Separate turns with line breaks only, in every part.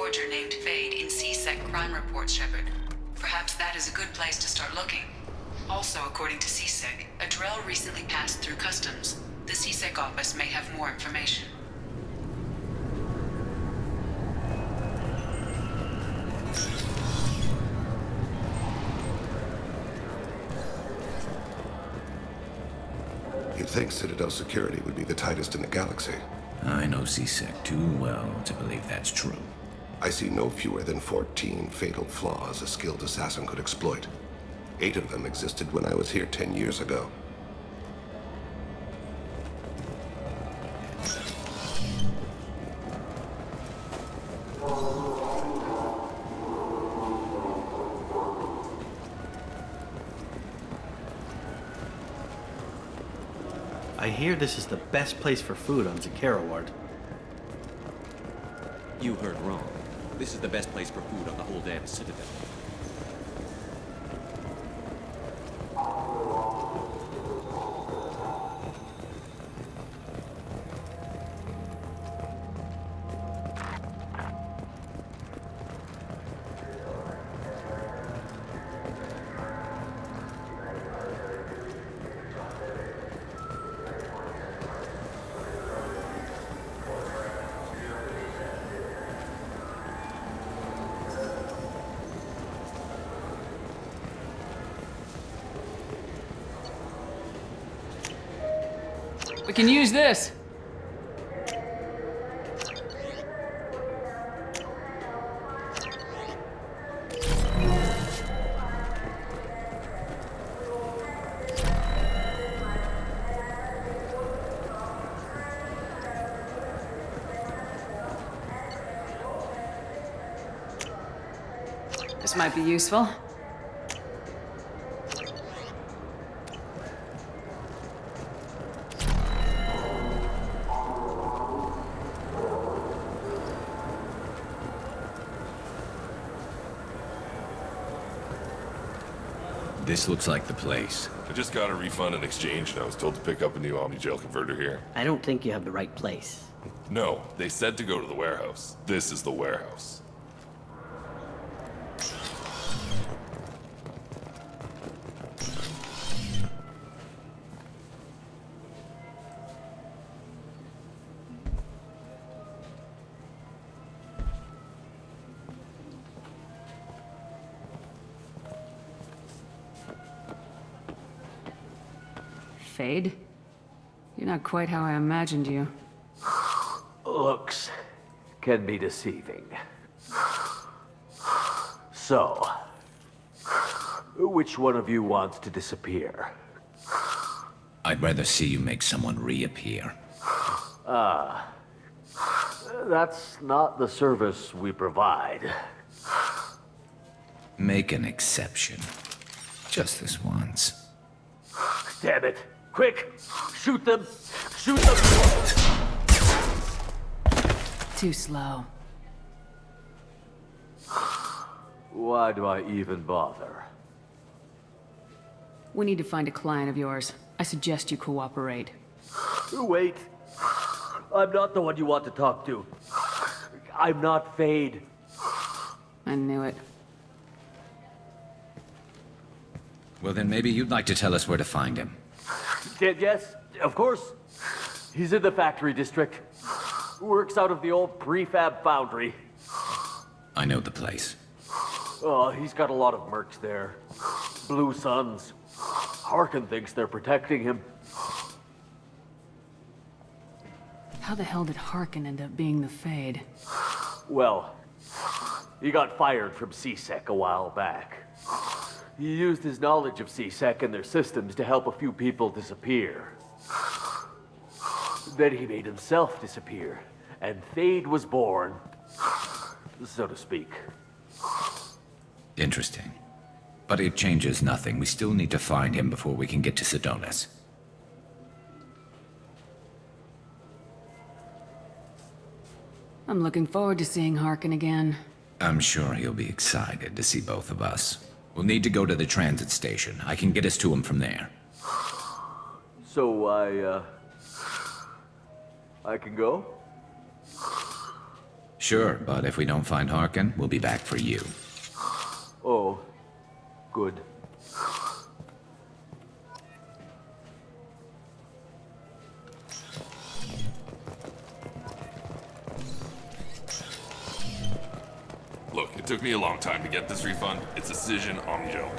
forger named Fade in C-Sec crime reports, Shepard. Perhaps that is a good place to start looking. Also, according to C-Sec, a Drell recently passed through customs. The C-Sec office may have more information.
You'd think Citadel security would be the tightest in the galaxy.
I know C-Sec too well to believe that's true.
I see no fewer than 14 fatal flaws a skilled assassin could exploit. 8 of them existed when I was here 10 years ago.
I hear this is the best place for food on Zakara Ward.
You heard wrong. This is the best place for food on the whole damn Citadel.
We can use this. This might be useful.
This looks like the place.
I just got a refund in exchange, and I was told to pick up a new Omni-Gel converter here.
I don't think you have the right place.
No, they said to go to the warehouse. This is the warehouse.
Fade? You're not quite how I imagined you.
Looks can be deceiving. So, which one of you wants to disappear?
I'd rather see you make someone reappear.
That's not the service we provide.
Make an exception. Just this once.
Damn it! Quick! Shoot them! Shoot them!
Too slow.
Why do I even bother?
We need to find a client of yours. I suggest you cooperate.
Wait. I'm not the one you want to talk to. I'm not Fade.
I knew it.
Well, then maybe you'd like to tell us where to find him.
Yes, of course. He's in the factory district. Works out of the old prefab foundry.
I know the place.
Oh, he's got a lot of mercs there. Blue Suns. Harkin thinks they're protecting him.
How the hell did Harkin end up being the Fade?
Well, he got fired from C-Sec a while back. He used his knowledge of C-Sec and their systems to help a few people disappear. Then he made himself disappear, and Fade was born, so to speak.
Interesting. But it changes nothing. We still need to find him before we can get to Sedonis.
I'm looking forward to seeing Harkin again.
I'm sure he'll be excited to see both of us. We'll need to go to the transit station. I can get us to him from there.
So I can go?
Sure, but if we don't find Harkin, we'll be back for you.
Oh, good.
Look, it took me a long time to get this refund. It's a decision on Joe.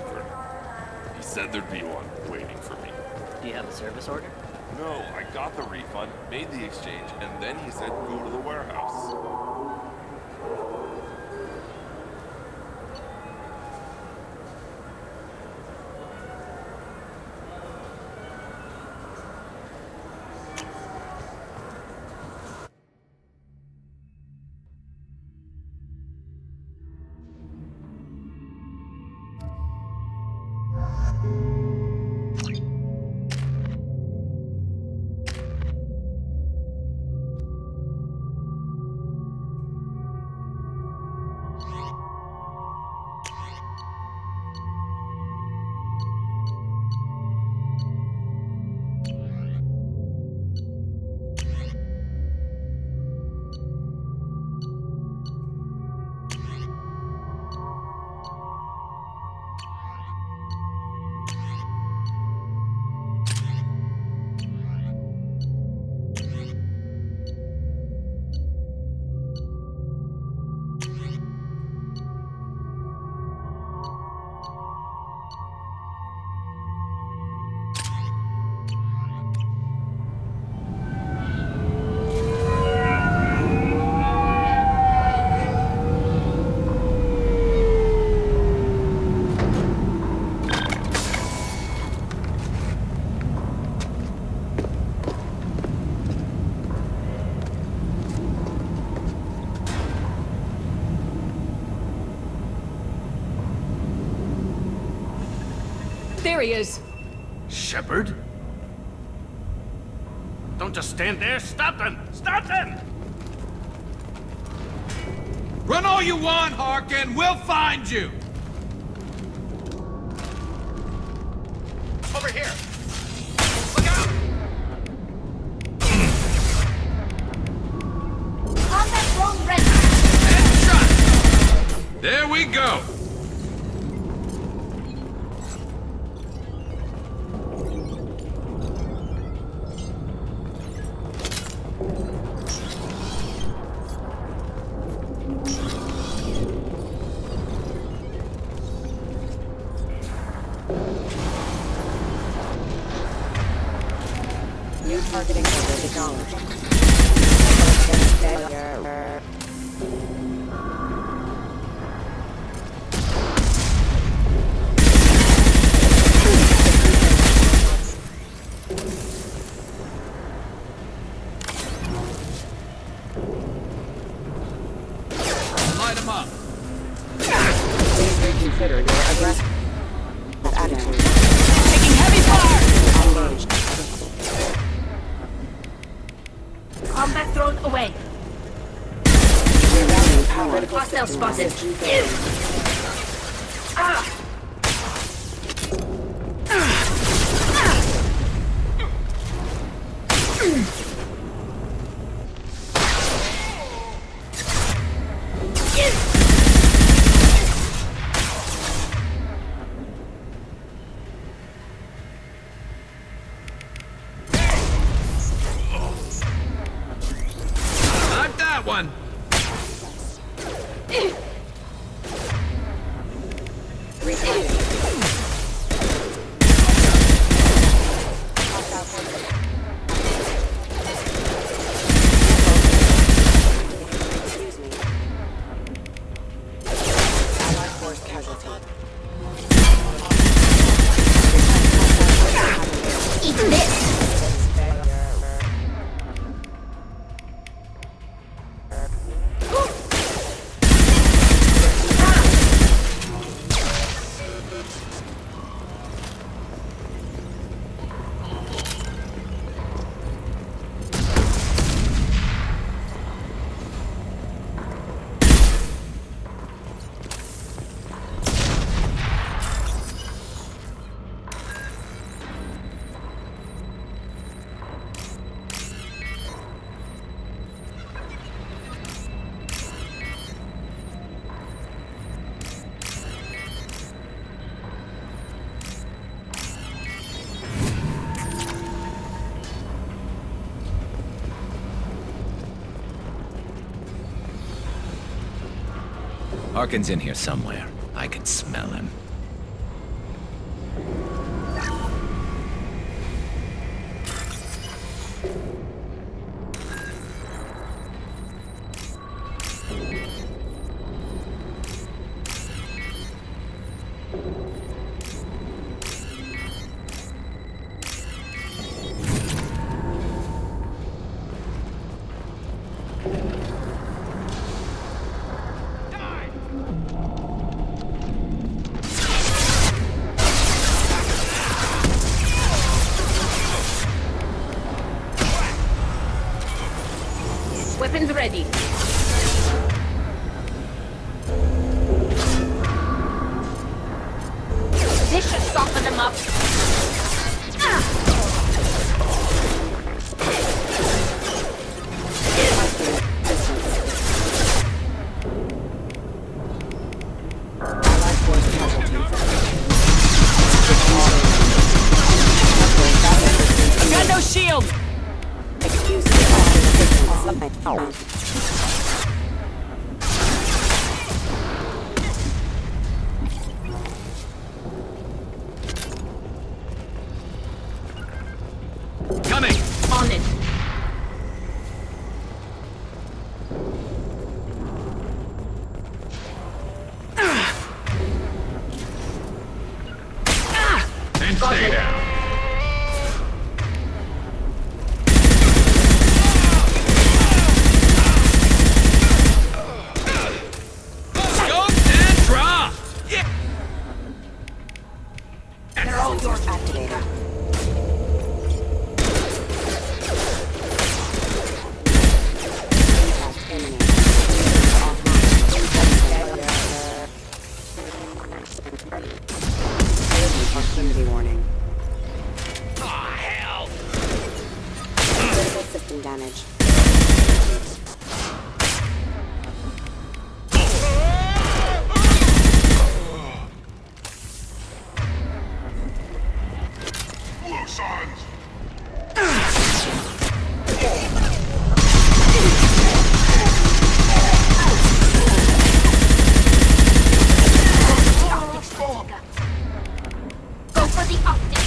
He said there'd be one waiting for me.
Do you have a service order?
No, I got the refund, made the exchange, and then he said go to the warehouse.
There he is.
Shepard? Don't just stand there. Stop them! Stop them!
Run all you want, Harkin! We'll find you!
Over here! Look out!
Combat drone ready.
Headshot! There we go!
New targeting order acknowledged.
Light him up!
Please reconsider your aggressive attitude.
Taking heavy fire!
Engaged.
Combat drone away.
Rerouting power.
Hostile spotted.
Not that one!
Excuse me. Allied force casualty.
Eat this.
Harkin's in here somewhere. I can smell him.
Weapons ready. This should soften them up.
Allied force casualties.
Got no shield.
Excuse me.
Coming!
On it.
And stay down.
They're all yours.
Activated. Proximity warning.
Hell!
Critical system damage.
Go for the optics.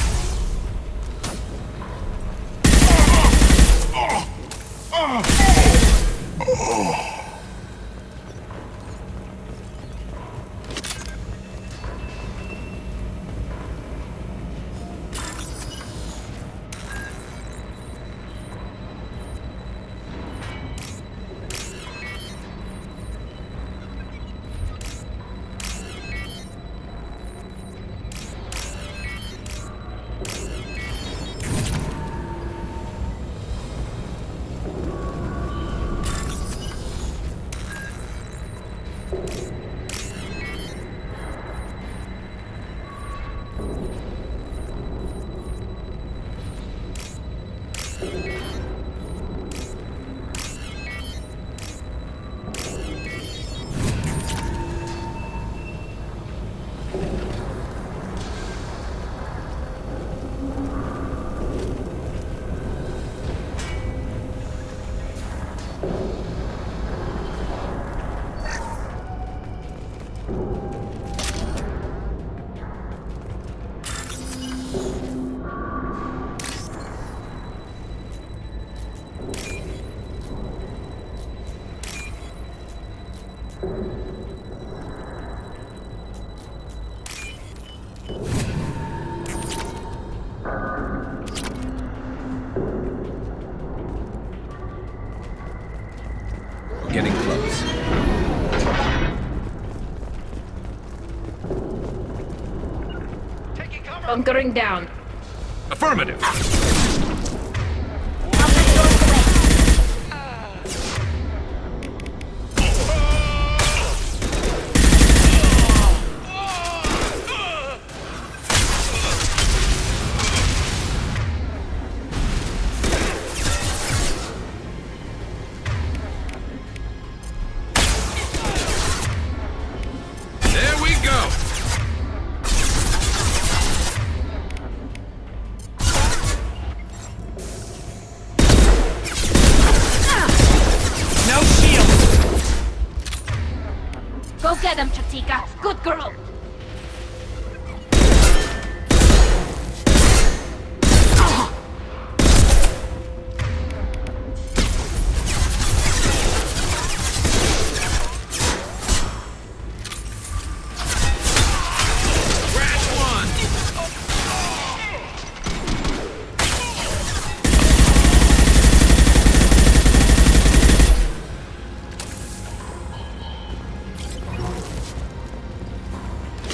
Getting close.
Bunkering down.
Affirmative! There we go!
Get him, Chatika. Good girl.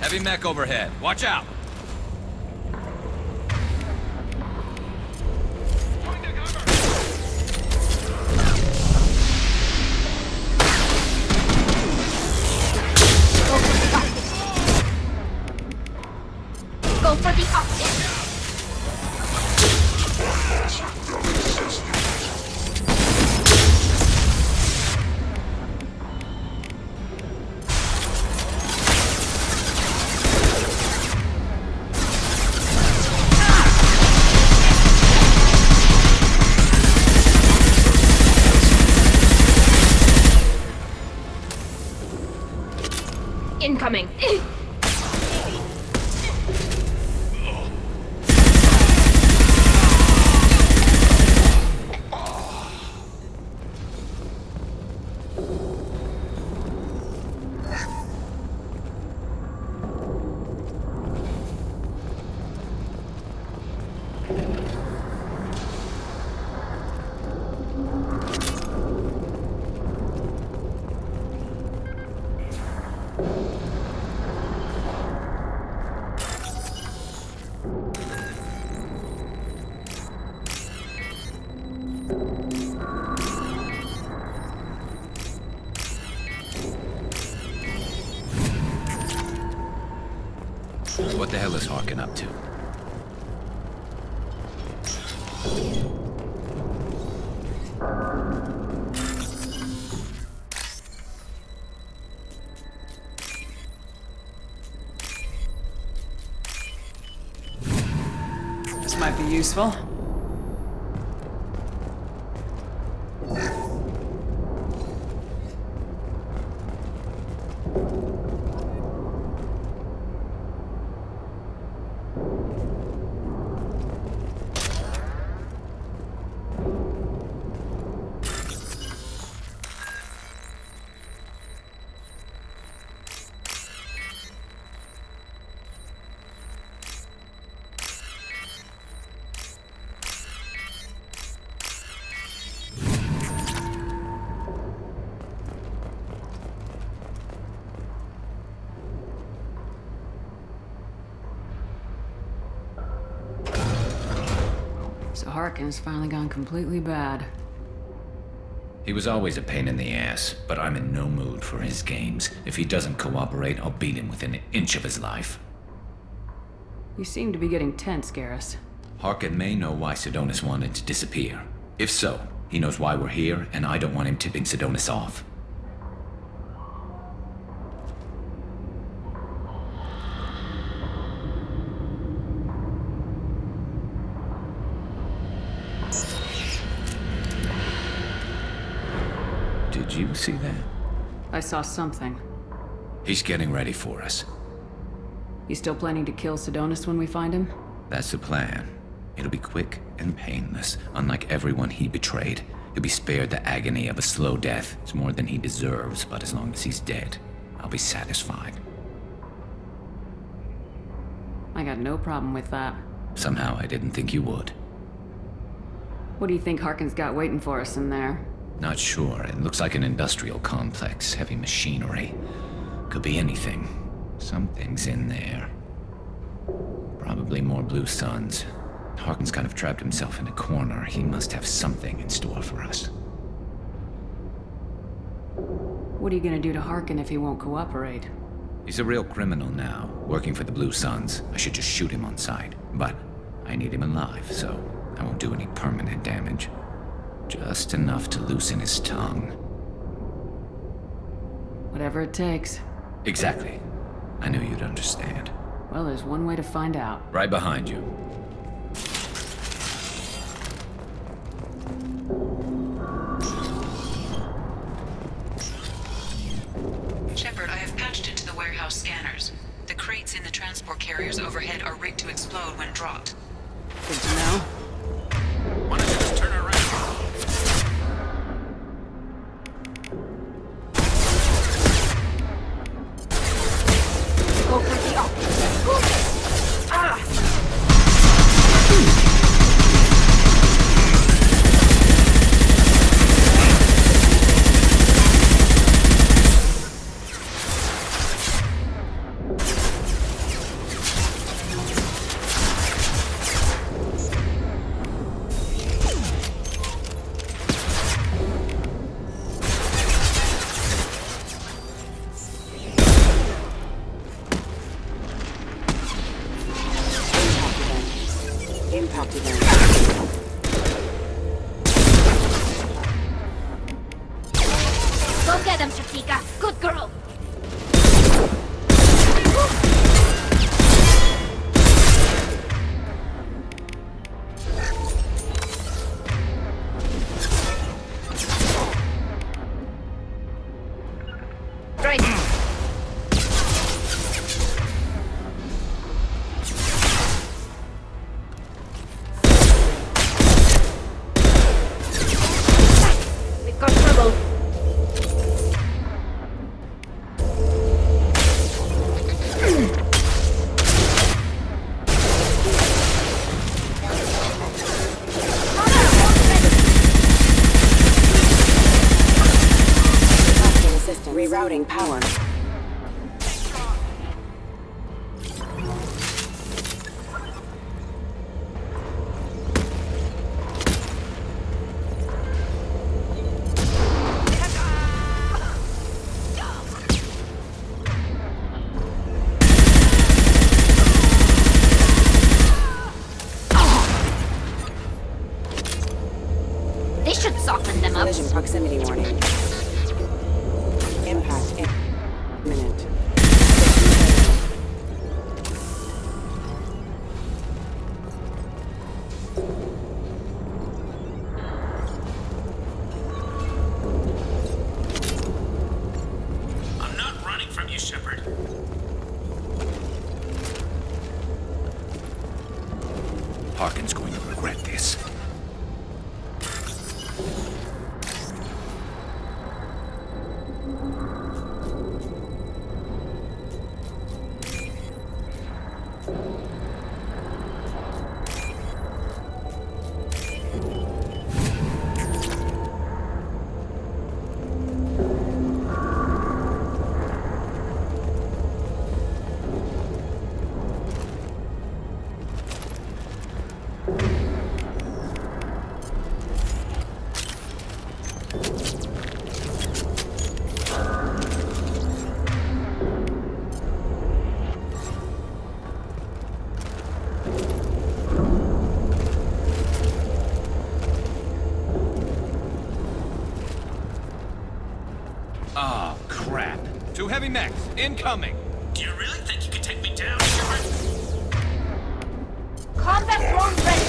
Heavy mech overhead. Watch out!
Go for the optic. Incoming.
What the hell is Harkin up to?
This might be useful. So Harkin's finally gone completely bad.
He was always a pain in the ass, but I'm in no mood for his games. If he doesn't cooperate, I'll beat him within an inch of his life.
You seem to be getting tense, Garrus.
Harkin may know why Sidonis wanted to disappear. If so, he knows why we're here, and I don't want him tipping Sidonis off. Did you see that?
I saw something.
He's getting ready for us.
You still planning to kill Sidonis when we find him?
That's the plan. It'll be quick and painless, unlike everyone he betrayed. He'll be spared the agony of a slow death. It's more than he deserves, but as long as he's dead, I'll be satisfied.
I got no problem with that.
Somehow I didn't think you would.
What do you think Harkin's got waiting for us in there?
Not sure. It looks like an industrial complex, heavy machinery. Could be anything. Something's in there. Probably more blue suns. Harkin's kind of trapped himself in a corner. He must have something in store for us.
What are you gonna do to Harkin if he won't cooperate?
He's a real criminal now, working for the Blue Suns. I should just shoot him on sight. But I need him alive, so I won't do any permanent damage. Just enough to loosen his tongue.
Whatever it takes.
Exactly. I knew you'd understand.
Well, there's one way to find out.
Right behind you.
Shepard, I have patched into carriers overhead are rigged to explode when dropped.
Good to know.
Why don't you just turn around?
Go for the opposite. Go. Ah!
Impact event.
Go get him, Shatika. Good girl. Right. We've got trouble.
System rerouting power.
This should soften them up.
Collision proximity warning. Impact imminent.
I'm not running from you, Shepard.
Harkin's going to regret this.
Ah, crap. Two heavy mechs, incoming.
Do you really think you can take me down, Shepard?
Combat drone ready.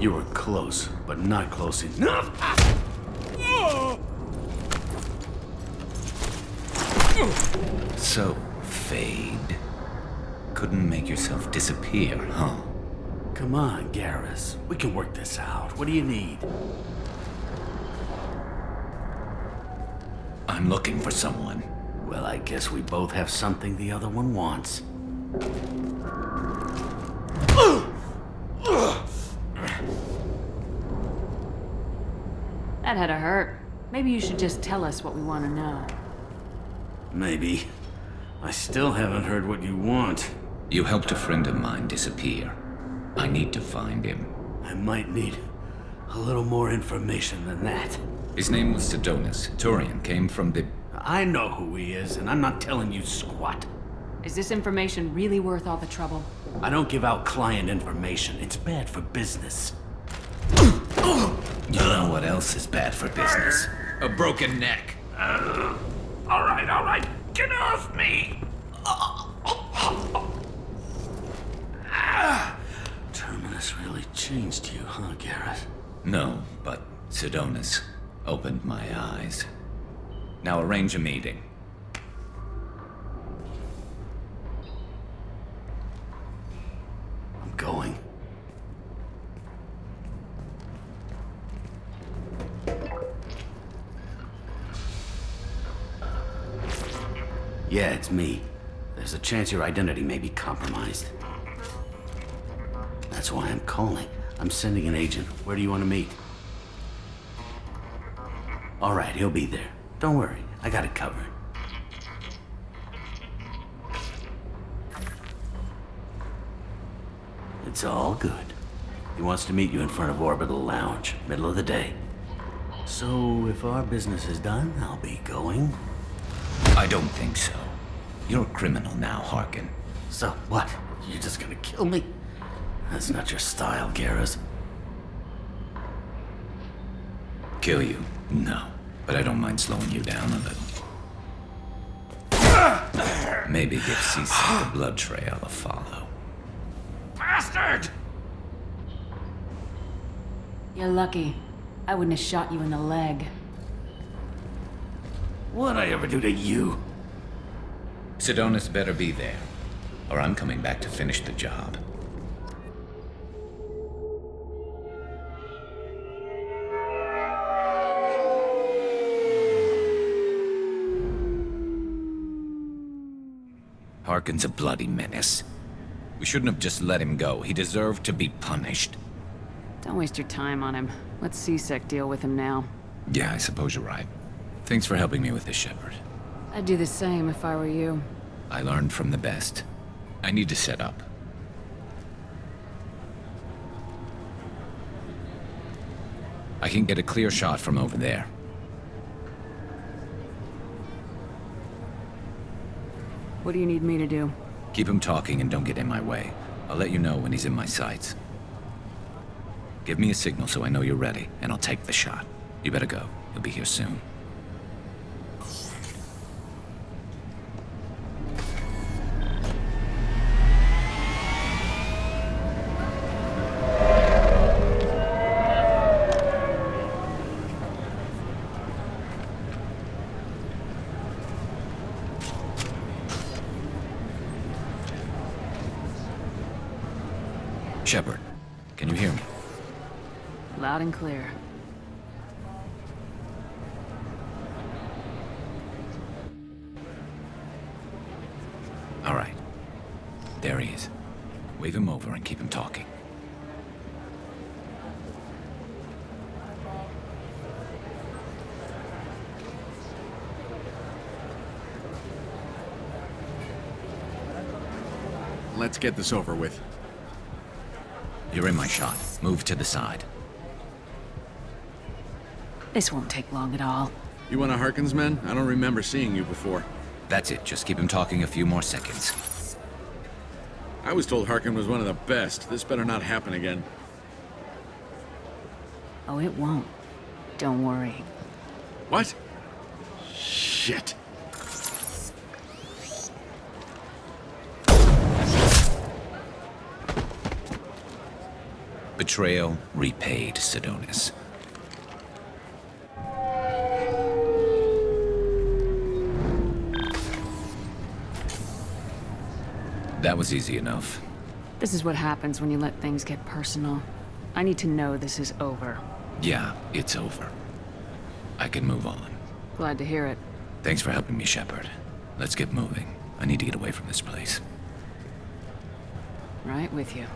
You were close, but not close enough.
So, Fade. Couldn't make yourself disappear, huh?
Come on, Garrus. We can work this out. What do you need?
I'm looking for someone.
Well, I guess we both have something the other one wants.
That had to hurt. Maybe you should just tell us what we want to know.
Maybe. I still haven't heard what you want.
You helped a friend of mine disappear. I need to find him.
I might need a little more information than that.
His name was Sidonis. Turian came from the...
I know who he is, and I'm not telling you squat.
Is this information really worth all the trouble?
I don't give out client information. It's bad for business.
You know what else is bad for business? A broken neck.
All right. Get off me!
Terminus really changed you, huh, Garrus?
No, but Sidonis opened my eyes. Now arrange a meeting.
I'm going. Yeah, it's me. There's a chance your identity may be compromised. That's why I'm calling. I'm sending an agent. Where do you want to meet? All right, he'll be there. Don't worry, I got it covered. It's all good. He wants to meet you in front of Orbital Lounge, middle of the day. So, if our business is done, I'll be going.
I don't think so. You're a criminal now, Harkin.
So, what? You're just gonna kill me? That's not your style, Garrus.
Kill you? No. But I don't mind slowing you down a little. Maybe give Seasick the blood trail a follow.
Bastard!
You're lucky. I wouldn't have shot you in the leg.
What'd I ever do to you?
Sidonis better be there, or I'm coming back to finish the job. Harkin's a bloody menace. We shouldn't have just let him go. He deserved to be punished.
Don't waste your time on him. Let CSEC deal with him now.
Yeah, I suppose you're right. Thanks for helping me with this, Shepard.
I'd do the same if I were you.
I learned from the best. I need to set up. I can get a clear shot from over there.
What do you need me to do?
Keep him talking and don't get in my way. I'll let you know when he's in my sights. Give me a signal so I know you're ready, and I'll take the shot. You better go. He'll be here soon. Shepard, can you hear me?
Loud and clear.
All right. There he is. Wave him over and keep him talking.
Let's get this over with.
You're in my shot. Move to the side.
This won't take long at all.
You one of Harkin's men? I don't remember seeing you before.
That's it. Just keep him talking a few more seconds.
I was told Harkin was one of the best. This better not happen again.
Oh, it won't. Don't worry.
What? Shit.
Betrayal repaid, Sidonis. That was easy enough.
This is what happens when you let things get personal. I need to know this is over.
Yeah, it's over. I can move on.
Glad to hear it.
Thanks for helping me, Shepard. Let's get moving. I need to get away from this place.
Right with you.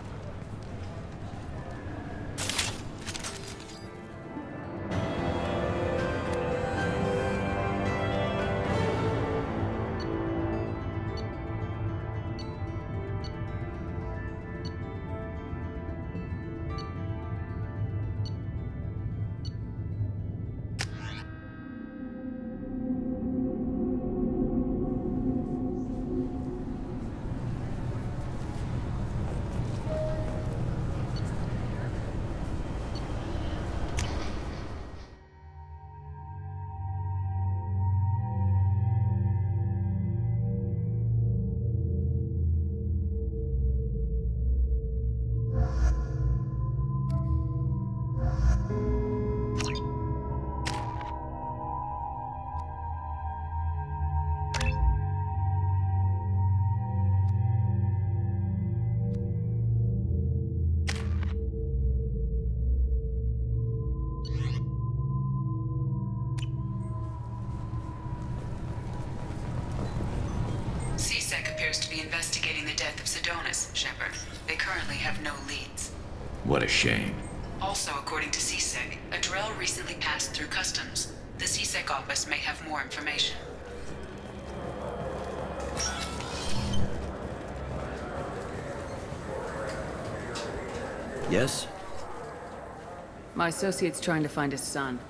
CSEC appears to be investigating the death of Sidonis, Shepard. They currently have no leads.
What a shame.
Also, according to CSEC, a Drell recently passed through customs. The CSEC office may have more information.
Yes?
My associate's trying to find his son.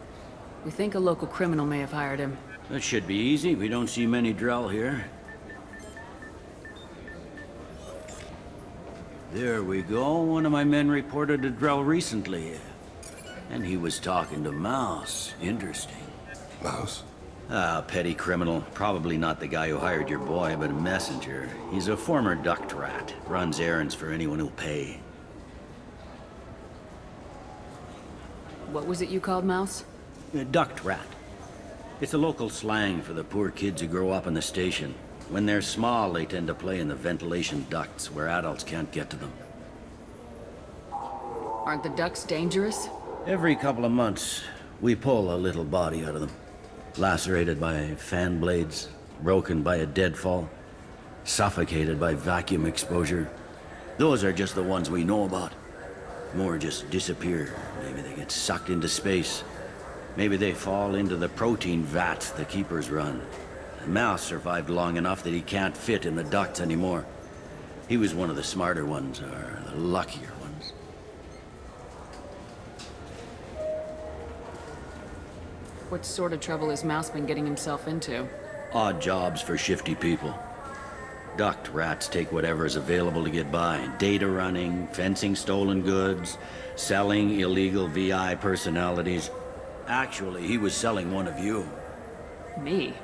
We think a local criminal may have hired him.
That should be easy. We don't see many Drell here. There we go. One of my men reported a Drell recently. And he was talking to Mouse. Interesting.
Mouse?
Ah, petty criminal. Probably not the guy who hired your boy, but a messenger. He's a former duct rat. Runs errands for anyone who'll pay.
What was it you called Mouse?
A duct rat. It's a local slang for the poor kids who grow up in the station. When they're small, they tend to play in the ventilation ducts where adults can't get to them.
Aren't the ducks dangerous?
Every couple of months, we pull a little body out of them. Lacerated by fan blades, broken by a deadfall, suffocated by vacuum exposure. Those are just the ones we know about. More just disappear. Maybe they get sucked into space. Maybe they fall into the protein vats the keepers run. Mouse survived long enough that he can't fit in the ducts anymore. He was one of the smarter ones, or the luckier ones.
What sort of trouble has Mouse been getting himself into?
Odd jobs for shifty people. Duct rats take whatever is available to get by. Data running, fencing stolen goods, selling illegal VI personalities. Actually, he was selling one of you.
Me?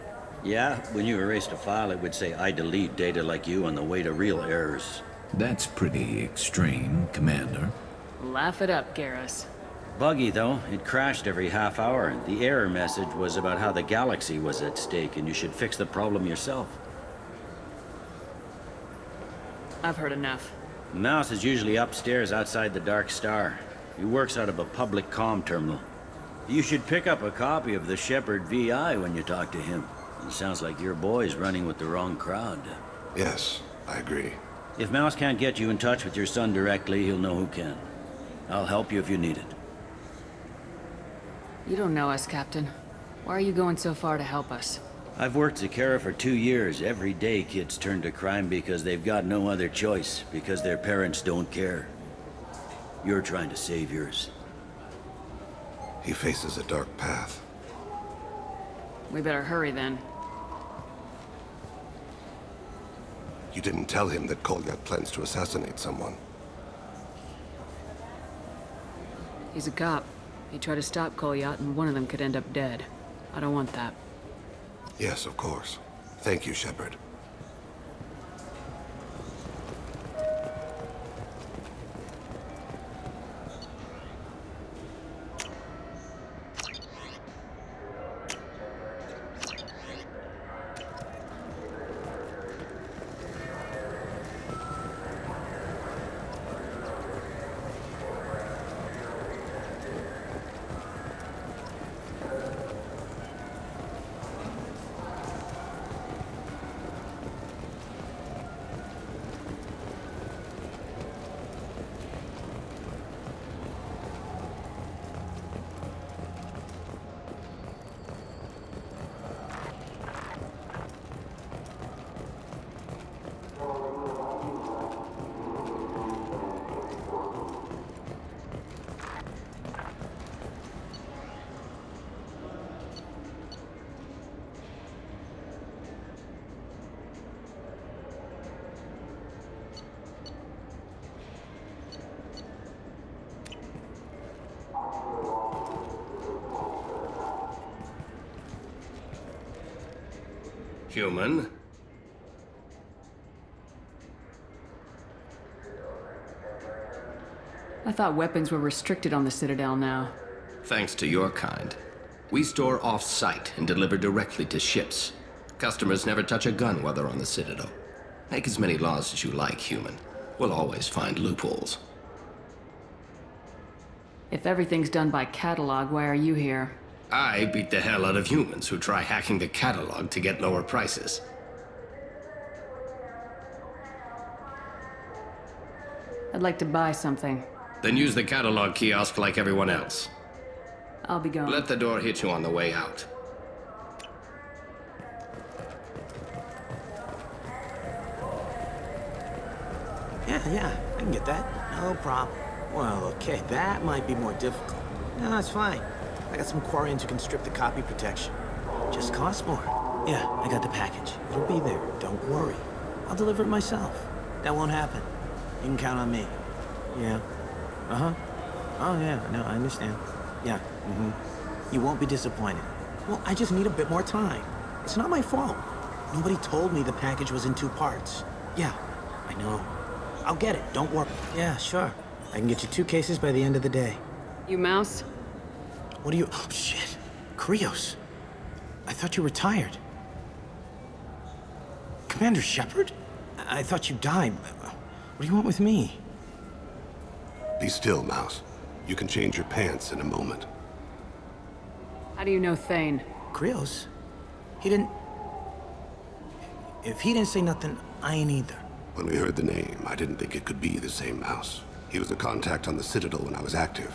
Yeah, when you erased a file, it would say, I delete data like you on the way to real errors.
That's pretty extreme, Commander.
Laugh it up, Garrus.
Buggy, though. It crashed every half hour. The error message was about how the galaxy was at stake, and you should fix the problem yourself.
I've heard enough.
Mouse is usually upstairs outside the Dark Star. He works out of a public comm terminal. You should pick up a copy of the Shepard VI when you talk to him. It sounds like your boy's running with the wrong crowd.
Yes, I agree.
If Mouse can't get you in touch with your son directly, he'll know who can. I'll help you if you need it.
You don't know us, Captain. Why are you going so far to help us?
I've worked Zakera for 2 years. Every day kids turn to crime because they've got no other choice, because their parents don't care. You're trying to save yours.
He faces a dark path.
We better hurry then.
You didn't tell him that Kolyat plans to assassinate someone.
He's a cop. He tried to stop Kolyat and one of them could end up dead. I don't want that.
Yes, of course. Thank you, Shepard.
Human.
I thought weapons were restricted on the Citadel now.
Thanks to your kind. We store off-site and deliver directly to ships. Customers never touch a gun while they're on the Citadel. Make as many laws as you like, human. We'll always find loopholes.
If everything's done by catalog, why are you here?
I beat the hell out of humans who try hacking the catalog to get lower prices.
I'd like to buy something.
Then use the catalog kiosk like everyone else.
I'll be going.
Let the door hit you on the way out.
Yeah, I can get that. No problem. Well, okay, that might be more difficult. No, it's fine. I got some Quarians who can strip the copy protection. Just costs more. Yeah, I got the package. It'll be there. Don't worry. I'll deliver it myself. That won't happen. You can count on me. Yeah. Uh-huh. Oh, yeah, no, I understand. Yeah, You won't be disappointed. Well, I just need a bit more time. It's not my fault. Nobody told me the package was in 2 parts. Yeah, I know. I'll get it, don't worry. Yeah, sure. I can get you 2 cases by the end of the day.
You mouse?
What are you... Oh, shit. Krios. I thought you retired. Commander Shepard? I thought you died. What do you want with me?
Be still, Mouse. You can change your pants in a moment.
How do you know Thain?
Krios? He didn't... If he didn't say nothing, I ain't either.
When we heard the name, I didn't think it could be the same Mouse. He was a contact on the Citadel when I was active.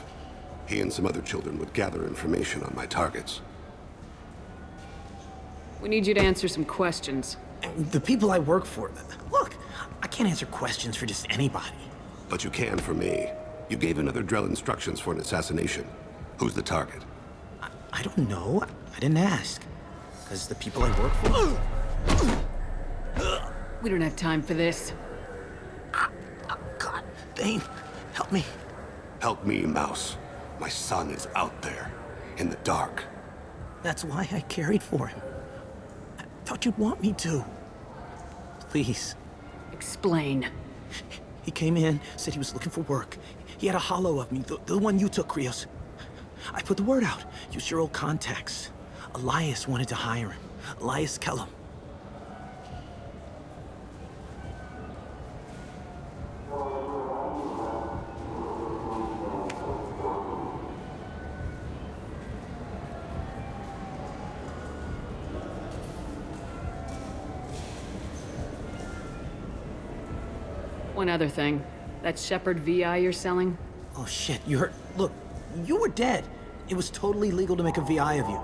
He and some other children would gather information on my targets.
We need you to answer some questions.
The people I work for... Look, I can't answer questions for just anybody.
But you can for me. You gave another Drell instructions for an assassination. Who's the target?
I don't know. I didn't ask. Because the people I work for...
We don't have time for this.
God, Thain, help me.
Help me, Mouse. My son is out there, in the dark.
That's why I carried for him. I thought you'd want me to. Please.
Explain.
He came in, said he was looking for work. He had a holo of me, the one you took, Krios. I put the word out. Use your old contacts. Elias wanted to hire him. Elias Kellum.
One other thing. That Shepard VI you're selling?
Oh shit, you heard... Look, you were dead. It was totally legal to make a VI of you.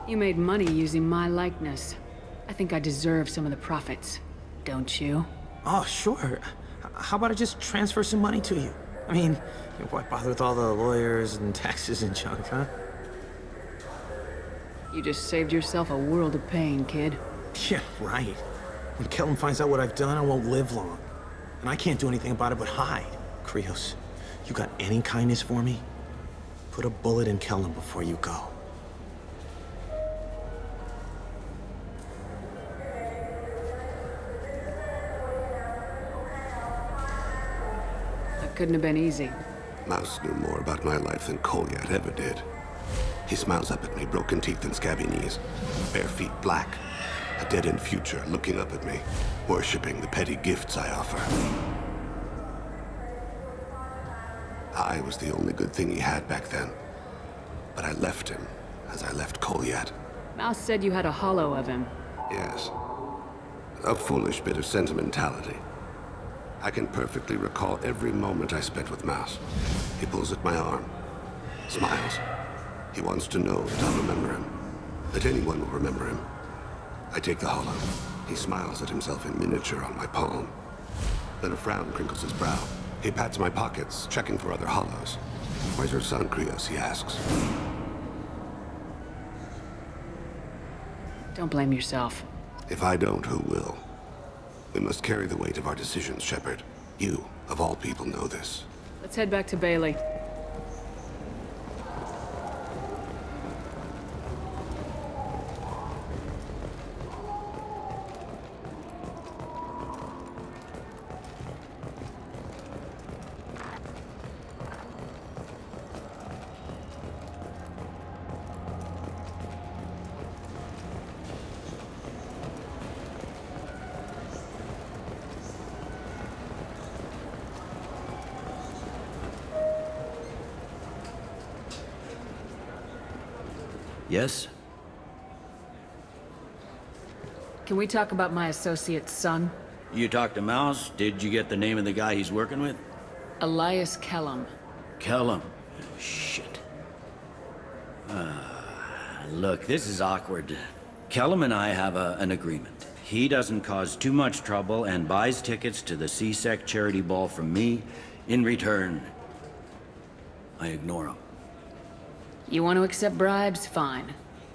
You made money using my likeness. I think I deserve some of the profits. Don't you?
Oh, sure. How about I just transfer some money to you? I mean, why bother with all the lawyers and taxes and junk, huh?
You just saved yourself a world of pain, kid.
Yeah, right. When Kellum finds out what I've done, I won't live long. And I can't do anything about it but hide. Krios, you got any kindness for me? Put a bullet in Kellum before you go.
Couldn't have been easy.
Mouse knew more about my life than Kolyat ever did. He smiles up at me, broken teeth and scabby knees, bare feet black, a dead-end future looking up at me, worshipping the petty gifts I offer. I was the only good thing he had back then, but I left him as I left Kolyat.
Mouse said you had a hollow of him.
Yes. A foolish bit of sentimentality. I can perfectly recall every moment I spent with Mouse. He pulls at my arm, smiles. He wants to know that I'll remember him, that anyone will remember him. I take the hollow. He smiles at himself in miniature on my palm. Then a frown crinkles his brow. He pats my pockets, checking for other hollows. Where's your son, Krios? He asks.
Don't blame yourself.
If I don't, who will? We must carry the weight of our decisions, Shepard. You, of all people, know this.
Let's head back to Bailey.
Yes?
Can we talk about my associate's son?
You talked to Mouse? Did you get the name of the guy he's working with?
Elias Kellum.
Kellum. Shit. Look, this is awkward. Kellum and I have an agreement. He doesn't cause too much trouble and buys tickets to the C-Sec charity ball from me. In return, I ignore him.
You want to accept bribes? Fine.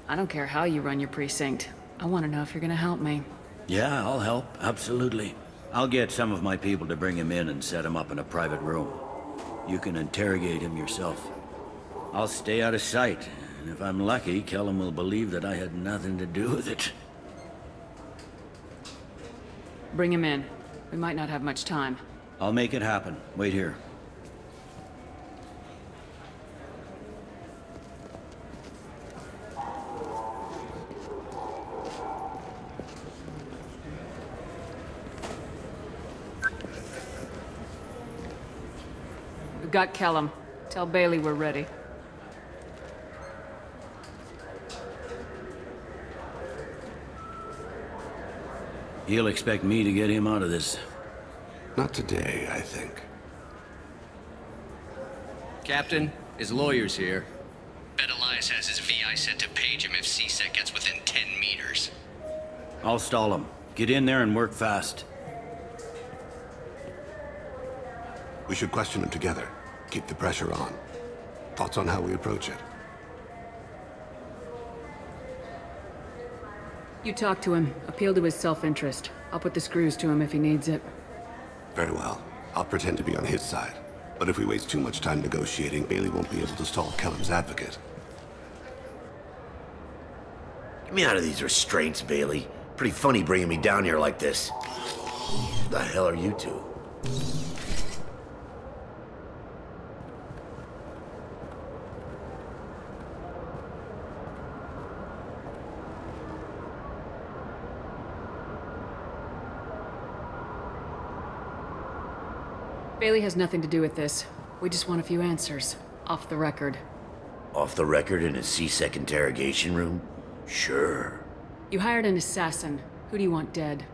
I don't care how you run your precinct. I want to know if you're gonna help me.
Yeah, I'll help. Absolutely. I'll get some of my people to bring him in and set him up in a private room. You can interrogate him yourself. I'll stay out of sight, and if I'm lucky, Kellum will believe that I had nothing to do with it.
Bring him in. We might not have much time.
I'll make it happen. Wait here.
We've got Kellum. Tell Bailey we're ready.
He'll expect me to get him out of this.
Not today, I think.
Captain, his lawyer's here. Bet Elias has his VI set to page him if C-Sec gets within 10 meters.
I'll stall him. Get in there and work fast.
We should question him together. Keep the pressure on. Thoughts on how we approach it?
You talk to him. Appeal to his self-interest. I'll put the screws to him if he needs it.
Very well. I'll pretend to be on his side. But if we waste too much time negotiating, Bailey won't be able to stall Kellum's advocate.
Get me out of these restraints, Bailey. Pretty funny bringing me down here like this. Who the hell are you two?
Bailey has nothing to do with this. We just want a few answers. Off the record.
Off the record in a C-Sec interrogation room? Sure.
You hired an assassin. Who do you want dead?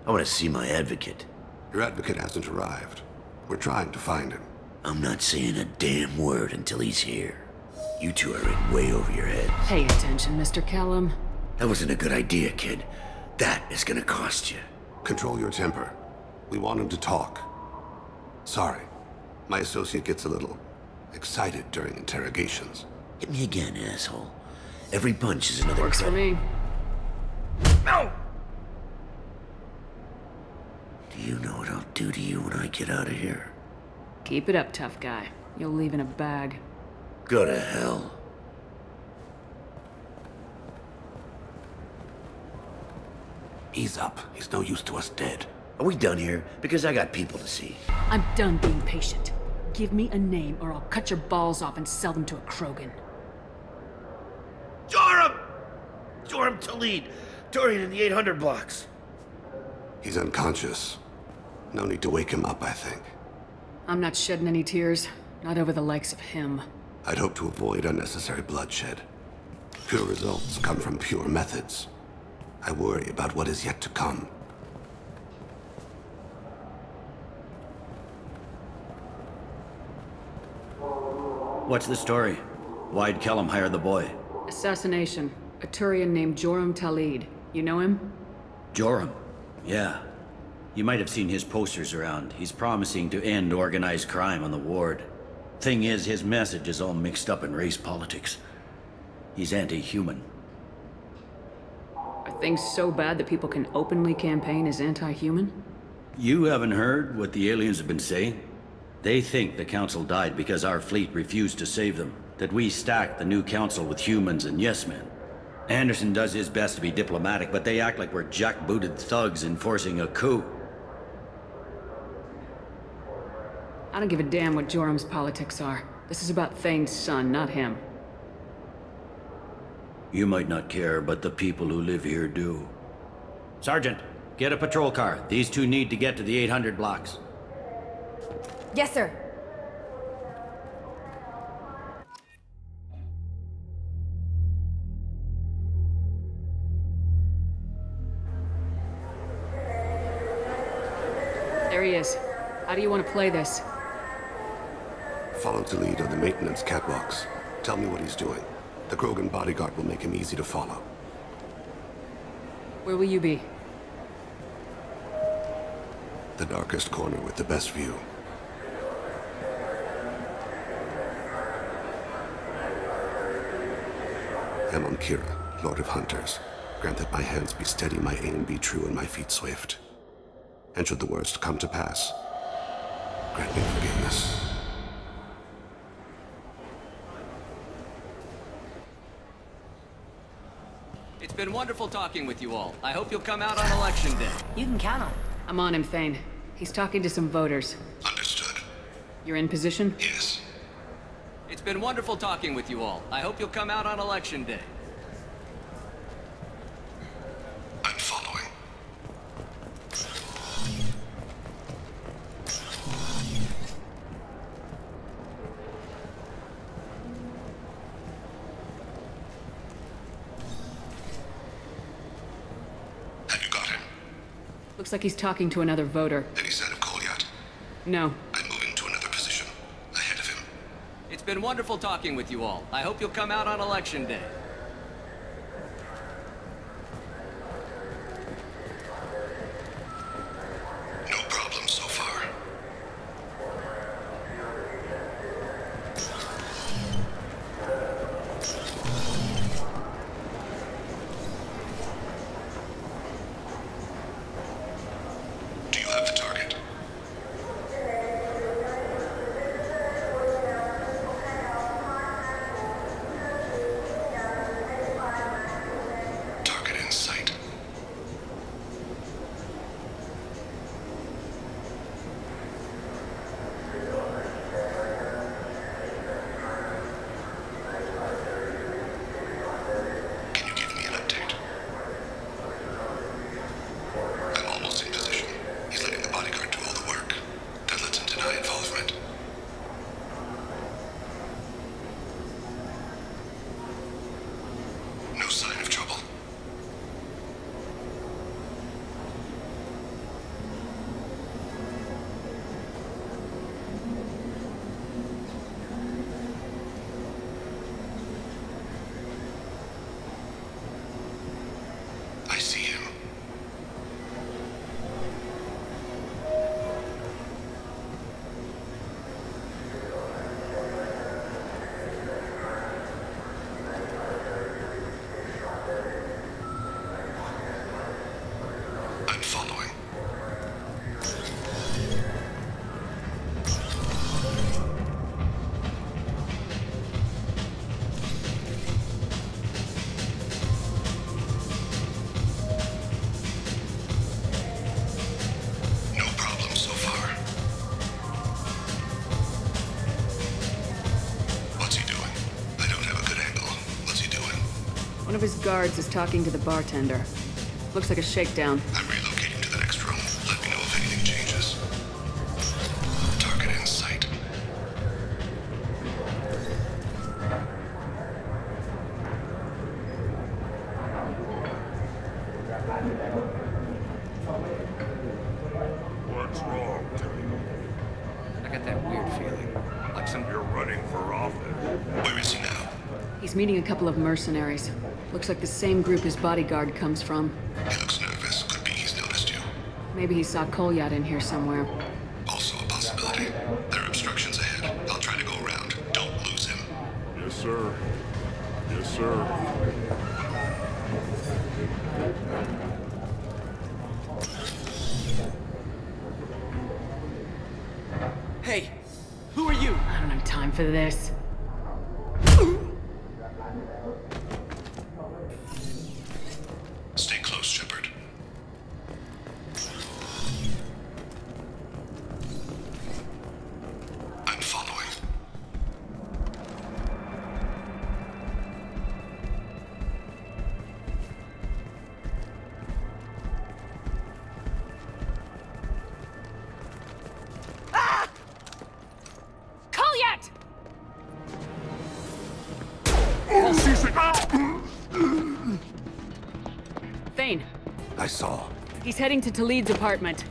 I want to see my advocate.
Your advocate hasn't arrived. We're trying to find him.
I'm not saying a damn word until he's here. You two are in way over your heads.
Pay attention, Mr. Kellum.
That wasn't a good idea, kid. That is gonna cost you.
Control your temper. We want him to talk. Sorry. My associate gets a little excited during interrogations.
Hit me again, asshole. Every punch is another
Works for me.
No! Do you know what I'll do to you when I get out of here?
Keep it up, tough guy. You'll leave in a bag.
Go to hell.
Ease up. He's no use to us dead.
Are we done here? Because I got people to see.
I'm done being patient. Give me a name or I'll cut your balls off and sell them to a Krogan.
Joram! Joram Talid, Dorian in the 800 blocks.
He's unconscious. No need to wake him up, I think.
I'm not shedding any tears. Not over the likes of him.
I'd hope to avoid unnecessary bloodshed. Pure results come from pure methods. I worry about what is yet to come.
What's the story? Why'd Kellum hire the boy?
Assassination. A Turian named Joram Talid. You know him?
Joram? Yeah. You might have seen his posters around. He's promising to end organized crime on the ward. Thing is, his message is all mixed up in race politics. He's anti-human.
Are things so bad that people can openly campaign as anti-human?
You haven't heard what the aliens have been saying? They think the Council died because our fleet refused to save them. That we stacked the new Council with humans and yes-men. Anderson does his best to be diplomatic, but they act like we're jackbooted thugs enforcing a coup.
I don't give a damn what Joram's politics are. This is about Thane's son, not him.
You might not care, but the people who live here do. Sergeant, get a patrol car. These two need to get to the 800 blocks.
Yes, sir.
There he is. How do you want to play this?
Follow to lead on the maintenance catwalks. Tell me what he's doing. The Krogan bodyguard will make him easy to follow.
Where will you be?
The darkest corner with the best view. I'm on Kira, Lord of Hunters. Grant that my hands be steady, my aim be true, and my feet swift. And should the worst come to pass, grant me forgiveness.
It's been wonderful talking with you all. I hope you'll come out on election day.
You can count on.
I'm on him, Thane. He's talking to some voters.
Understood.
You're in position?
Yes.
It's been wonderful talking with you all. I hope you'll come out on election day.
I'm following. Have you got him?
Looks like he's talking to another voter.
Any sign of Kolyat?
No.
I'm moving to another position. Ahead of him.
It's been wonderful talking with you all. I hope you'll come out on election day.
No problem so far. Do you have the target?
of his guards is talking to the bartender. Looks like a shakedown.
I'm relocating to the next room. Let me know if anything changes. Target in sight.
What's wrong, Tony?
I got that weird feeling. Like
You're running for office.
Where is he now?
He's meeting a couple of mercenaries. Looks like the same group his bodyguard comes from.
He looks nervous. Could be he's noticed you.
Maybe he saw Kolyat in here somewhere.
Also a possibility. There are obstructions ahead. I'll try to go around. Don't lose him.
Yes, sir. Yes, sir.
Hey, who are you?
I don't have time for this.
Stay close, Shepard. I'm following.
Kolyat! Thain,
I saw.
he's heading to Talid's apartment.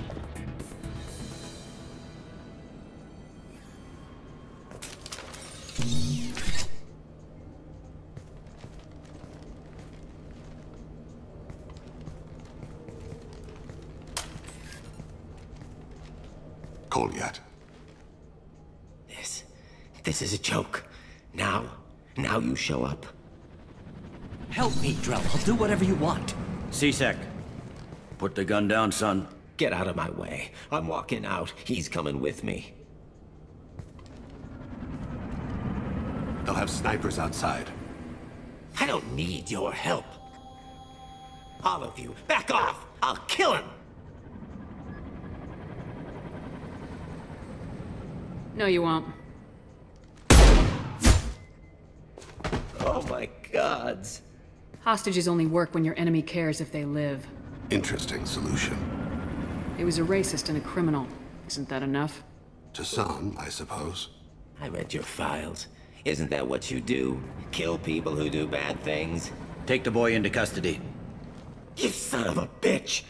Kolyat.
This is a joke. Now you show up.
Help me, Drell. I'll do whatever you want.
C-Sec. Put the gun down, son.
Get out of my way. I'm walking out. He's coming with me.
They'll have snipers outside.
I don't need your help. All of you, back off! I'll kill him!
No, you won't.
Oh my gods.
Hostages only work when your enemy cares if they live.
Interesting solution.
He was a racist and a criminal. Isn't that enough?
To some, I suppose.
I read your files. Isn't that what you do? Kill people who do bad things?
Take the boy into custody.
You son of a bitch!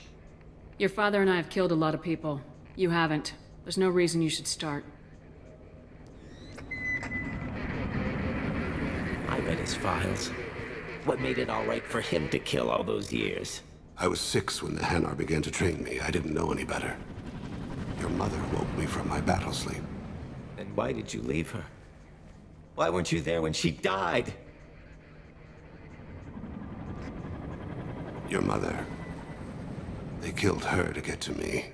Your father and I have killed a lot of people. You haven't. There's no reason you should start.
I read his files. What made it all right for him to kill all those years?
I was 6 when the Hanar began to train me. I didn't know any better. Your mother woke me from my battle sleep.
Then why did you leave her? Why weren't you there when she died?
Your mother. They killed her to get to me.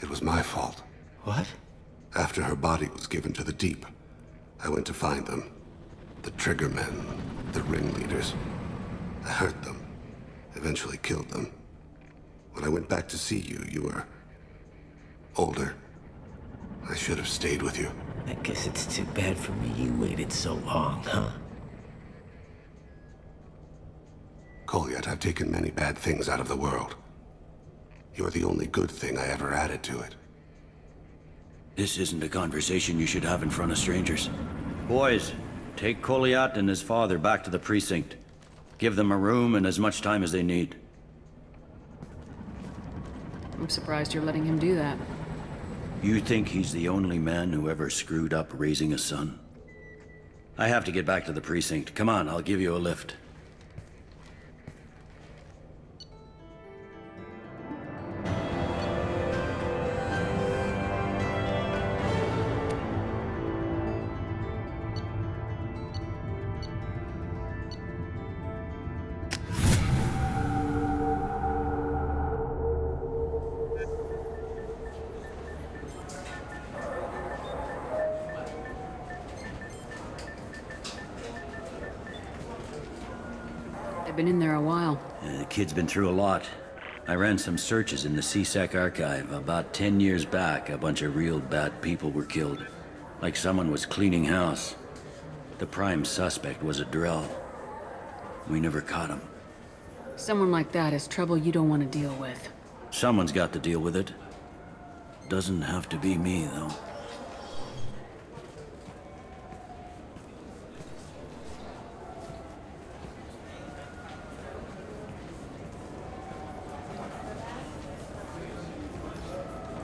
It was my fault.
What?
After her body was given to the Deep, I went to find them. The triggermen, the ringleaders. I hurt them. Eventually killed them. When I went back to see you, you were older. I should have stayed with you.
I guess it's too bad for me you waited so long, huh?
Kolyat, I've taken many bad things out of the world. You're the only good thing I ever added to it.
This isn't a conversation you should have in front of strangers. Boys, take Kolyat and his father back to the precinct. Give them a room and as much time as they need.
I'm surprised you're letting him do that.
You think he's the only man who ever screwed up raising a son? I have to get back to the precinct. Come on, I'll give you a lift.
They've been in there a while.
The kid's been through a lot. I ran some searches in the C-Sec archive. About 10 years back, a bunch of real bad people were killed. Like someone was cleaning house. The prime suspect was a Drell. We never caught him.
Someone like that is trouble you don't want to deal with.
Someone's got to deal with it. Doesn't have to be me, though.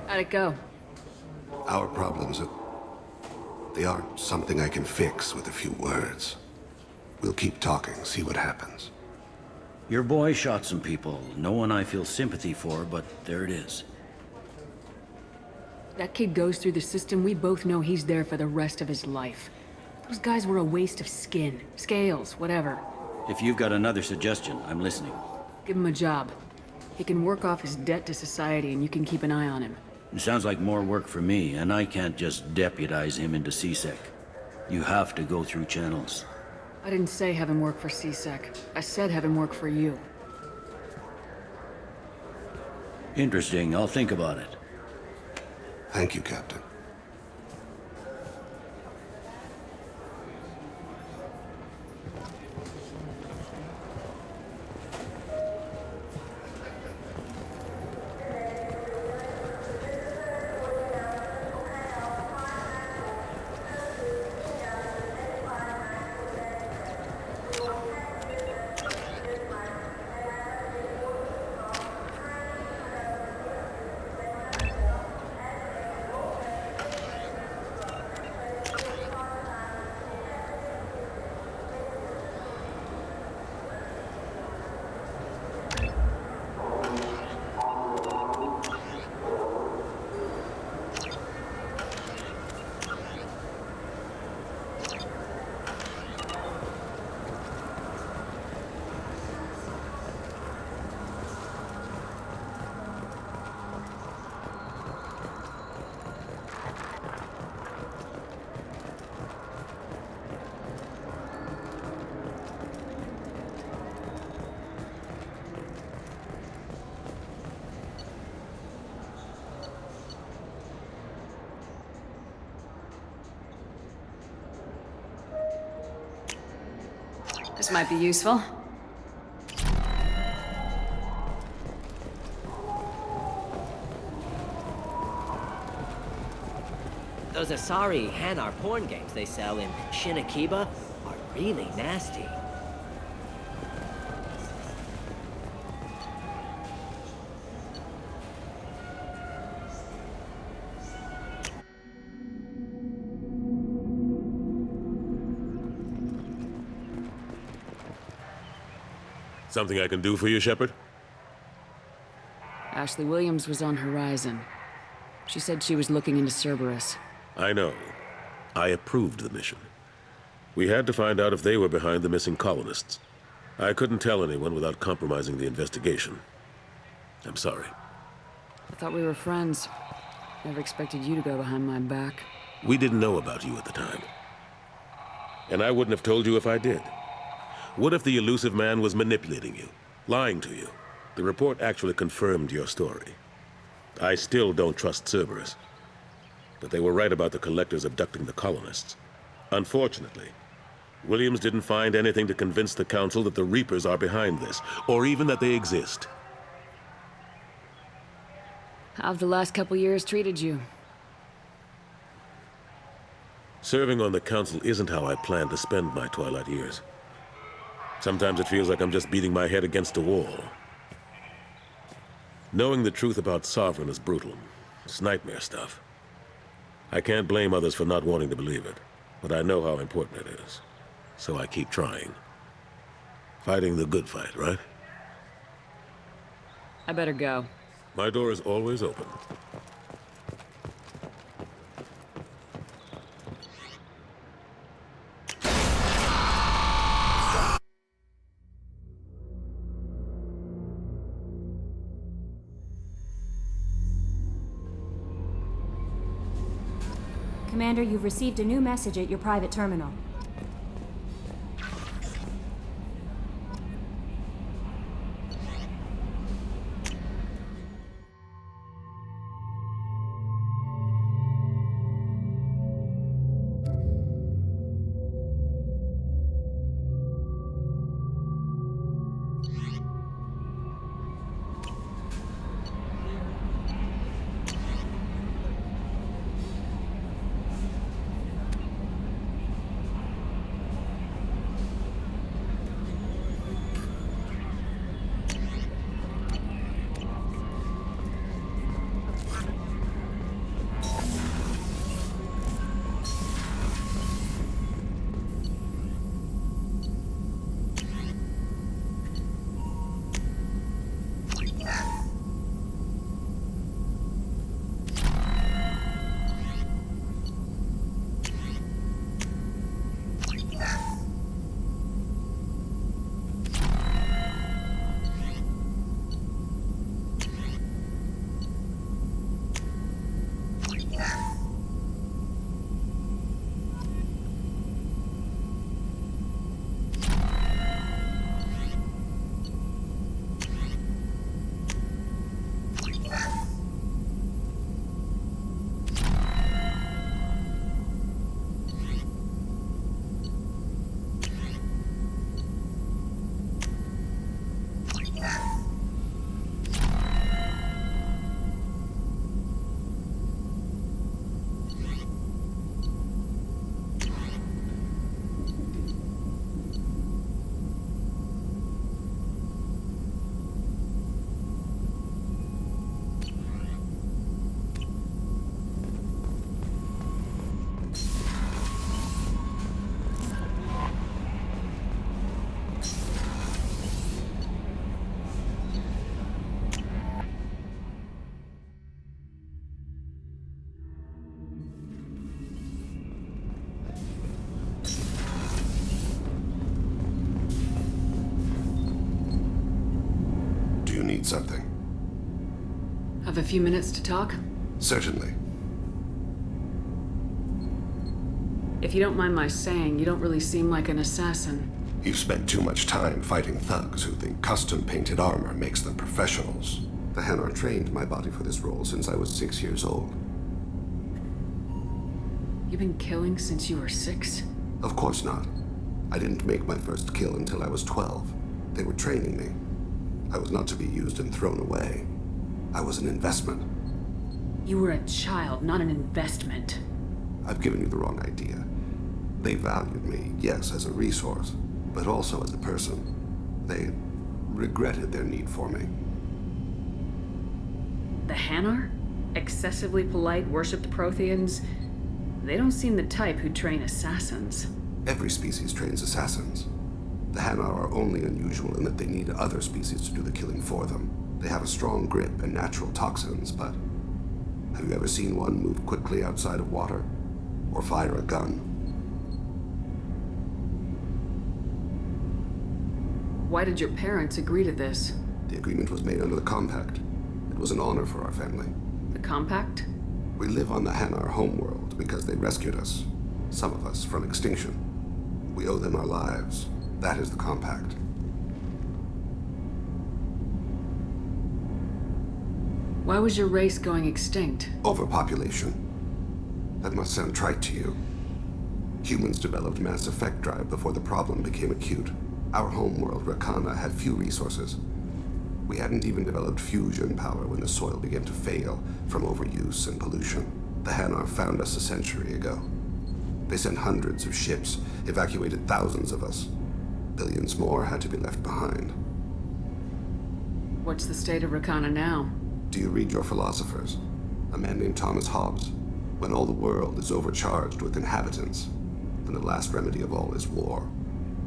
How'd it go?
Our problems they aren't something I can fix with a few words. We'll keep talking, see what happens.
Your boy shot some people. No one I feel sympathy for, but there it is.
That kid goes through the system, we both know he's there for the rest of his life. Those guys were a waste of skin, scales, whatever.
If you've got another suggestion, I'm listening.
Give him a job. He can work off his debt to society and you can keep an eye on him.
It sounds like more work for me, and I can't just deputize him into CSEC. You have to go through channels.
I didn't say have him work for CSEC. I said have him work for you.
Interesting. I'll think about it.
Thank you, Captain.
This might be useful.
Those Asari Hanar porn games they sell in Shinakiba are really nasty.
Something I can do for you, Shepard?
Ashley Williams was on Horizon. She said she was looking into Cerberus.
I know. I approved the mission. We had to find out if they were behind the missing colonists. I couldn't tell anyone without compromising the investigation. I'm sorry.
I thought we were friends. Never expected you to go behind my back.
We didn't know about you at the time. And I wouldn't have told you if I did. What if the elusive man was manipulating you, lying to you? The report actually confirmed your story. I still don't trust Cerberus. But they were right about the collectors abducting the colonists. Unfortunately, Williams didn't find anything to convince the Council that the Reapers are behind this, or even that they exist.
How have the last couple years treated you?
Serving on the Council isn't how I plan to spend my twilight years. Sometimes it feels like I'm just beating my head against a wall. Knowing the truth about Sovereign is brutal. It's nightmare stuff. I can't blame others for not wanting to believe it, but I know how important it is. So I keep trying. Fighting the good fight, right?
I better go.
My door is always open.
Commander, you've received a new message at your private terminal.
you need something?
Have a few minutes to talk?
Certainly.
If you don't mind my saying, you don't really seem like an assassin.
You've spent too much time fighting thugs who think custom-painted armor makes them professionals. The Hanar trained my body for this role since I was 6 years old.
You've been killing since you were 6?
Of course not. I didn't make my first kill until I was 12. They were training me. I was not to be used and thrown away. I was an investment.
You were a child, not an investment.
I've given you the wrong idea. They valued me, yes, as a resource, but also as a person. They regretted their need for me.
The Hanar? Excessively polite, worshipped Protheans? They don't seem the type who train assassins.
Every species trains assassins. The Hanar are only unusual in that they need other species to do the killing for them. They have a strong grip and natural toxins, but have you ever seen one move quickly outside of water? Or fire a gun?
Why did your parents agree to this?
The agreement was made under the Compact. It was an honor for our family.
The Compact?
We live on the Hanar homeworld because they rescued us. Some of us from extinction. We owe them our lives. That is the Compact.
Why was your race going extinct?
Overpopulation. That must sound trite to you. Humans developed mass effect drive before the problem became acute. Our homeworld, Rakana, had few resources. We hadn't even developed fusion power when the soil began to fail from overuse and pollution. The Hanar found us a century ago. They sent hundreds of ships, evacuated thousands of us. Billions more had to be left behind.
What's the state of Rakana now?
Do you read your philosophers? A man named Thomas Hobbes. When all the world is overcharged with inhabitants, then the last remedy of all is war,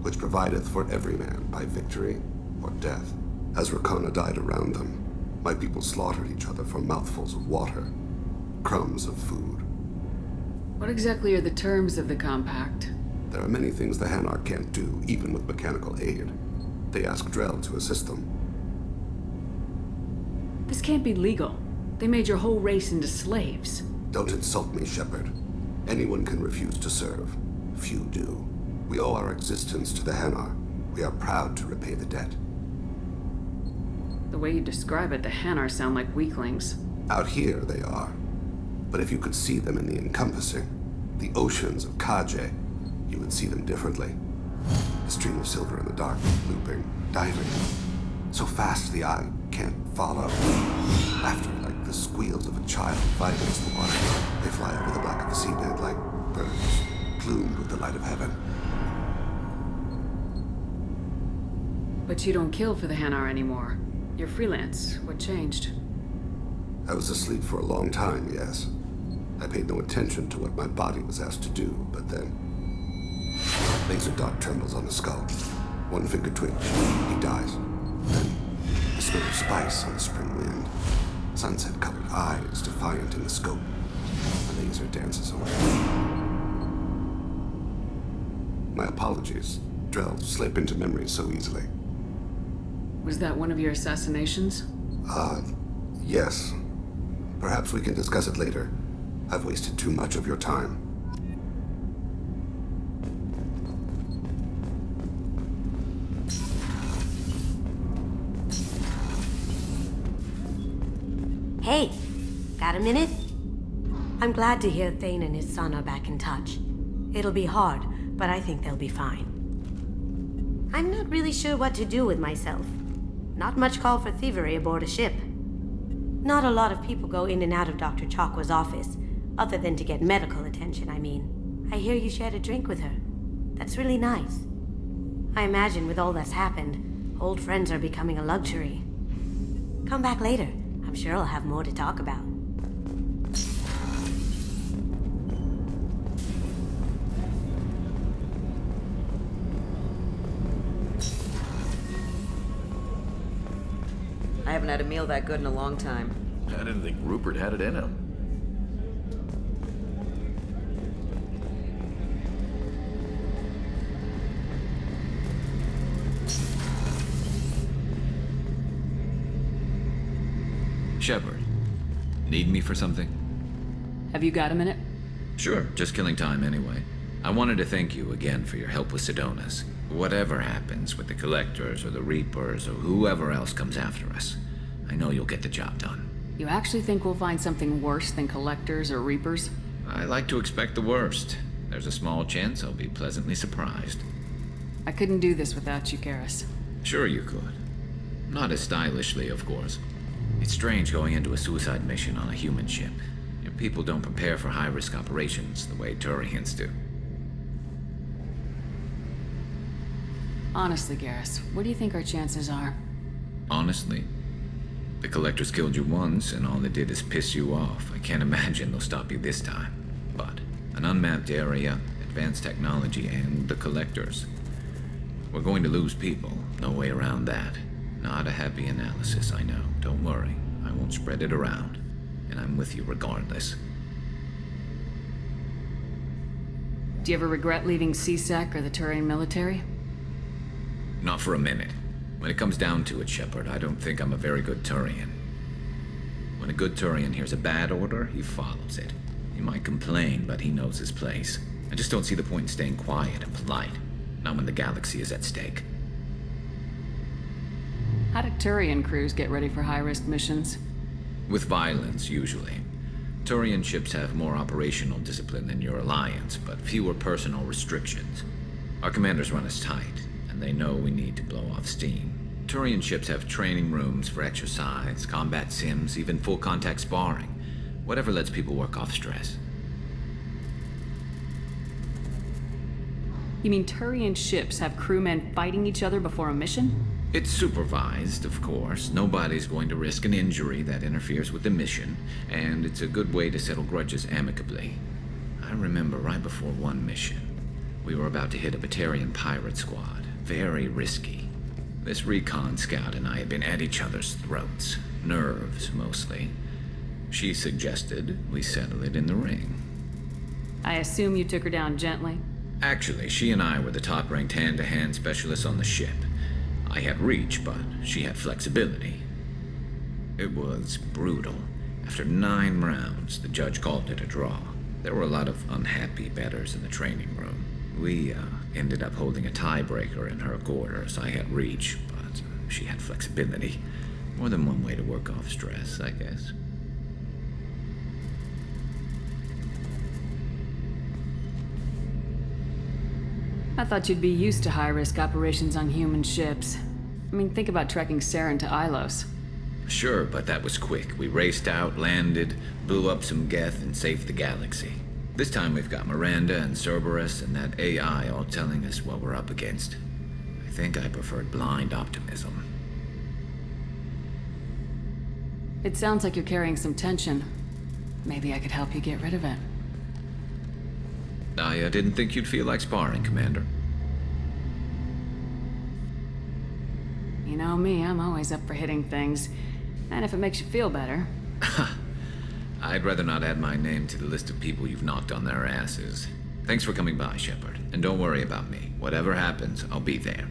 which provideth for every man by victory or death. As Rakana died around them, my people slaughtered each other for mouthfuls of water, crumbs of food.
What exactly are the terms of the Compact?
There are many things the Hanar can't do, even with mechanical aid. They ask Drell to assist them.
This can't be legal. They made your whole race into slaves.
Don't insult me, Shepard. Anyone can refuse to serve. Few do. We owe our existence to the Hanar. We are proud to repay the debt.
The way you describe it, the Hanar sound like weaklings.
Out here, they are. But if you could see them in the encompassing, the oceans of Kaje, you would see them differently. A stream of silver in the dark, looping, diving. So fast the eye can't follow. Laughter like the squeals of a child fighting against the water. They fly over the black of the seabed like birds, plumed with the light of heaven.
But you don't kill for the Hanar anymore. You're freelance. What changed?
I was asleep for a long time, yes. I paid no attention to what my body was asked to do, but then... Laser dot trembles on the skull. One finger twitch. He dies. Then, the smell of spice on the spring wind. Sunset-colored eyes defiant in the scope. The laser dances away. My apologies. Drell slip into memory so easily.
Was that one of your assassinations?
Yes. Perhaps we can discuss it later. I've wasted too much of your time.
Hey, got a minute? I'm glad to hear Tейн and his son are back in touch. It'll be hard, but I think they'll be fine. I'm not really sure what to do with myself. Not much call for thievery aboard a ship. Not a lot of people go in and out of Dr. Chakwa's office, other than to get medical attention, I mean. I hear you shared a drink with her. That's really nice. I imagine with all that's happened, old friends are becoming a luxury. Come back later. I'm sure I'll have more to talk about.
I haven't had a meal that good in a long time.
I didn't think Rupert had it in him.
Shepard, need me for something?
Have you got a minute?
Sure, just killing time anyway. I wanted to thank you again for your help with Sedona's. Whatever happens with the Collectors or the Reapers or whoever else comes after us, I know you'll get the job done.
You actually think we'll find something worse than Collectors or Reapers?
I like to expect the worst. There's a small chance I'll be pleasantly surprised.
I couldn't do this without you, Garrus.
Sure you could. Not as stylishly, of course. It's strange going into a suicide mission on a human ship. Your people don't prepare for high-risk operations the way Turians do.
Honestly, Garrus, what do you think our chances are?
Honestly, the Collectors killed you once, and all they did is piss you off. I can't imagine they'll stop you this time. But an unmapped area, advanced technology, and the Collectors. We're going to lose people. No way around that. Not a happy analysis, I know. Don't worry. I won't spread it around. And I'm with you regardless.
Do you ever regret leaving CSEC or the Turian military?
Not for a minute. When it comes down to it, Shepard, I don't think I'm a very good Turian. When a good Turian hears a bad order, he follows it. He might complain, but he knows his place. I just don't see the point in staying quiet and polite. Not when the galaxy is at stake.
How do Turian crews get ready for high-risk missions?
With violence, usually. Turian ships have more operational discipline than your alliance, but fewer personal restrictions. Our commanders run us tight, and they know we need to blow off steam. Turian ships have training rooms for exercise, combat sims, even full-contact sparring. Whatever lets people work off stress.
You mean Turian ships have crewmen fighting each other before a mission?
It's supervised, of course. Nobody's going to risk an injury that interferes with the mission, and it's a good way to settle grudges amicably. I remember right before one mission, we were about to hit a Batarian pirate squad. Very risky. This recon scout and I had been at each other's throats. Nerves, mostly. She suggested we settle it in the ring.
I assume you took her down gently?
Actually, she and I were the top-ranked hand-to-hand specialists on the ship. I had reach, but she had flexibility. It was brutal. After 9 rounds, the judge called it a draw. There were a lot of unhappy bettors in the training room. We ended up holding a tiebreaker in her quarters. I had reach, but she had flexibility. More than one way to work off stress, I guess.
I thought you'd be used to high-risk operations on human ships. I mean, think about trekking Saren to Ilos.
Sure, but that was quick. We raced out, landed, blew up some Geth, and saved the galaxy. This time we've got Miranda and Cerberus and that AI all telling us what we're up against. I think I preferred blind optimism.
It sounds like you're carrying some tension. Maybe I could help you get rid of it.
I didn't think you'd feel like sparring, Commander.
You know me, I'm always up for hitting things. And if it makes you feel better.
I'd rather not add my name to the list of people you've knocked on their asses. Thanks for coming by, Shepard. And don't worry about me. Whatever happens, I'll be there.